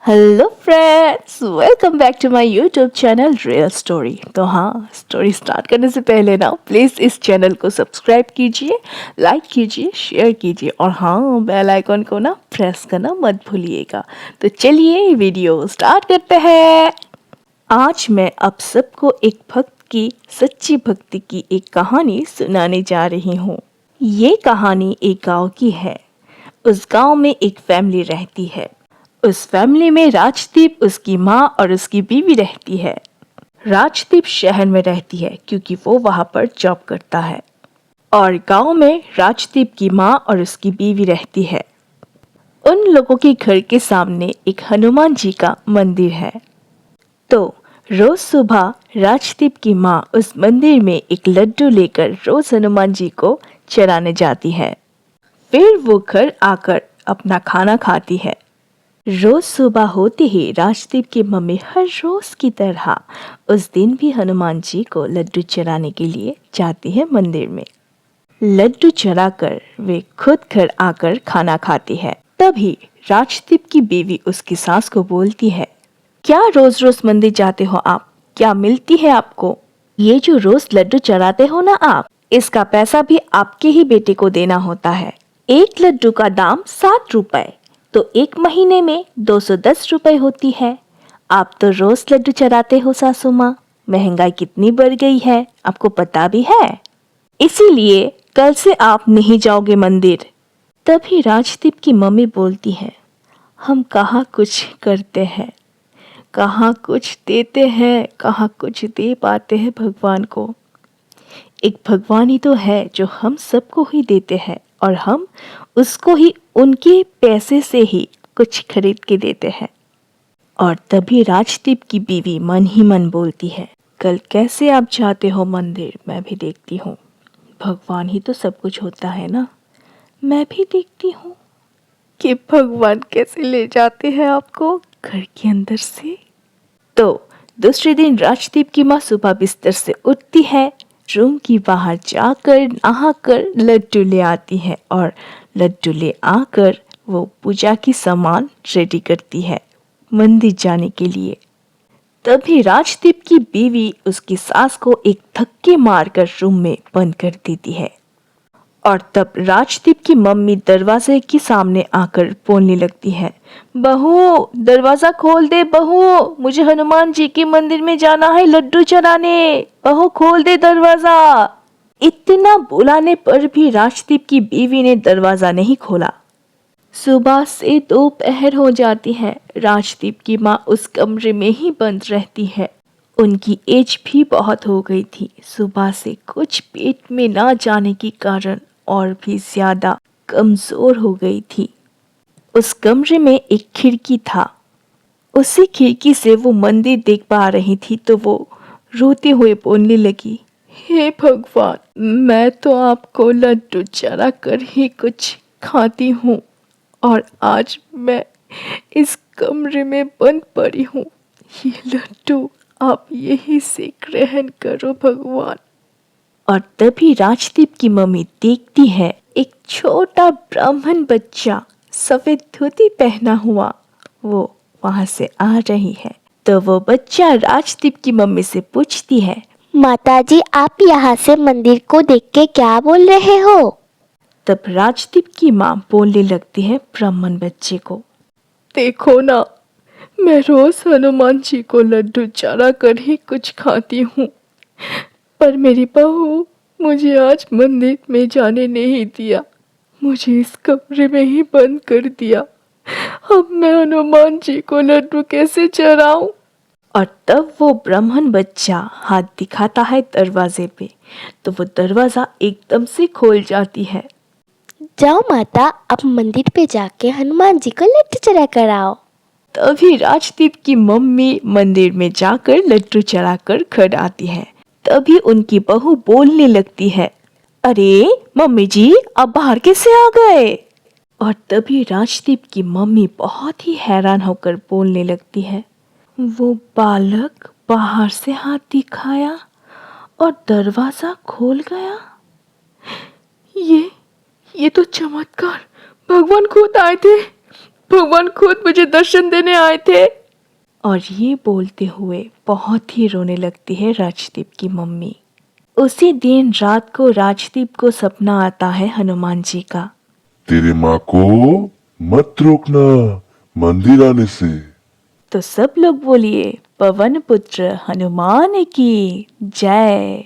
Hello friends, welcome back to my YouTube channel real story. तो हाँ, story start करने से पहले ना प्लीज़ इस चैनल को सब्सक्राइब कीजिए, लाइक कीजिए, शेयर कीजिए और हाँ, बेल आइकन को ना प्रेस करना मत भूलिएगा। तो चलिए वीडियो स्टार्ट करते हैं। आज मैं आप सबको एक भक्त की सच्ची भक्ति की एक कहानी सुनाने जा रही हूँ। ये कहानी एक गांव की है। उस गांव में एक फैमिली रहती है। उस फैमिली में राजदीप, उसकी माँ और उसकी बीवी रहती है। राजदीप शहर में रहती है क्योंकि वो वहां पर जॉब करता है और गांव में राजदीप की माँ और उसकी बीवी रहती है। उन लोगों के घर के सामने एक हनुमान जी का मंदिर है। तो रोज सुबह राजदीप की माँ उस मंदिर में एक लड्डू लेकर रोज हनुमान जी को चढ़ाने जाती है। फिर वो घर आकर अपना खाना खाती है। रोज सुबह होते ही राजदीप की मम्मी हर रोज की तरह उस दिन भी हनुमान जी को लड्डू चढ़ाने के लिए जाती है मंदिर में। लड्डू चढ़ाकर वे खुद घर आकर खाना खाती है। तभी राजदीप की बीवी उसकी सास को बोलती है, क्या रोज रोज मंदिर जाते हो आप? क्या मिलती है आपको? ये जो रोज लड्डू चढ़ाते हो ना आप, इसका पैसा भी आपके ही बेटे को देना होता है। एक लड्डू का दाम 7 रुपए, तो एक महीने में 210 रुपए होती है। आप तो रोज लड्डू चढ़ाते हो सासू माँ। महंगाई कितनी बढ़ गई है, आपको पता भी है। इसीलिए कल से आप नहीं जाओगे मंदिर। तभी राजदीप की मम्मी बोलती है, हम कहाँ कुछ करते हैं, कहाँ कुछ देते हैं, कहाँ कुछ दे पाते हैं भगवान को। एक भगवान ही तो है जो हम सबको ही देते हैं और हम उसको ही उनके पैसे से ही कुछ खरीद के देते हैं। और तभी राजदीप की बीवी मन ही मन बोलती है, कल कैसे आप जाते हो मंदिर, मैं भी देखती हूँ। भगवान ही तो सब कुछ होता है ना। मैं भी देखती हूँ कि भगवान कैसे ले जाते हैं आपको घर के अंदर से। तो दूसरे दिन राजदीप की माँ सुबह बिस्तर से उठती है, रूम की बाहर जाकर नहाकर लड्डू ले आती है और लड्डू ले आकर वो पूजा की सामान रेडी करती है मंदिर जाने के लिए। तभी राजदीप की बीवी उसकी सास को एक धक्के मारकर रूम में बंद कर देती है और तब राजदीप की मम्मी दरवाजे के सामने आकर बोलने लगती है, बहू दरवाजा खोल दे, बहू मुझे हनुमान जी के मंदिर में जाना है लड्डू चढ़ाने, बहू खोल दे दरवाजा। इतना बुलाने पर भी राजदीप की बीवी ने दरवाजा नहीं खोला। सुबह से दोपहर हो जाती है, राजदीप की माँ उस कमरे में ही बंद रहती है। उनकी एज भी बहुत हो गई थी। सुबह से कुछ पेट में ना जाने के कारण और भी ज्यादा कमजोर हो गई थी। उस कमरे में एक खिड़की था। उसी खिड़की से वो मंदिर देख पा रही थी। तो वो रोते हुए बोलने लगी, हे भगवान, मैं तो आपको लड्डू चढ़ा कर ही कुछ खाती हूँ और आज मैं इस कमरे में बंद पड़ी हूँ। ये लड्डू आप यही से ग्रहण करो भगवान। और तभी राजदीप की मम्मी देखती है एक छोटा ब्राह्मण बच्चा सफेद धोती पहना हुआ वो वहां से आ रही है। तो वो बच्चा राजदीप की मम्मी से पूछती है, माताजी, आप यहाँ से मंदिर को देख के क्या बोल रहे हो? तब राजदीप की माँ बोलने लगती है ब्राह्मण बच्चे को, देखो ना, मैं रोज हनुमान जी को लड्डू चढ़ा कर ही कुछ खाती हूँ, पर मेरी बहू मुझे आज मंदिर में जाने नहीं दिया, मुझे इस कमरे में ही बंद कर दिया। अब मैं हनुमान जी को लड्डू कैसे चढ़ाऊं? और तब वो ब्राह्मण बच्चा हाथ दिखाता है दरवाजे पे, तो वो दरवाजा एकदम से खोल जाती है। जाओ माता, आप मंदिर पे जाके हनुमान जी को लड्डू चढ़ा कर आओ। तभी राजदीप की मम्मी मंदिर में जाकर लड्डू चढ़ाकर घर आती है। तभी उनकी बहू बोलने लगती है, अरे मम्मी जी, आप बाहर कैसे आ गए? और तभी राजदीप की मम्मी बहुत ही हैरान होकर बोलने लगती है, वो बालक बाहर से हाथ दिखाया और दरवाजा खोल गया। ये तो चमत्कार, भगवान खुद आए थे। भगवान खुद मुझे दर्शन देने आए थे। और ये बोलते हुए बहुत ही रोने लगती है राजदीप की मम्मी। उसी दिन रात को राजदीप को सपना आता है हनुमान जी का। तेरे माँ को मत रोकना मंदिर आने से। तो सब लोग बोलिए पवन पुत्र हनुमान की जय।